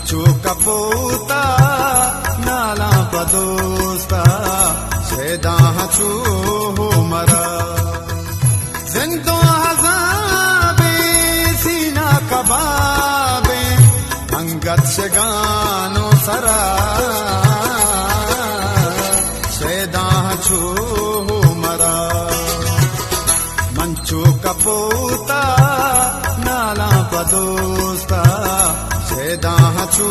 मंचू कपूता नाला बदोस्ता शेदा चू मरा जिंदो हजाबे सीना कबाबे अंगत शगानो सरा शेदा चू मरा मंचू कपूता नाला बदोस्ता शेदा चू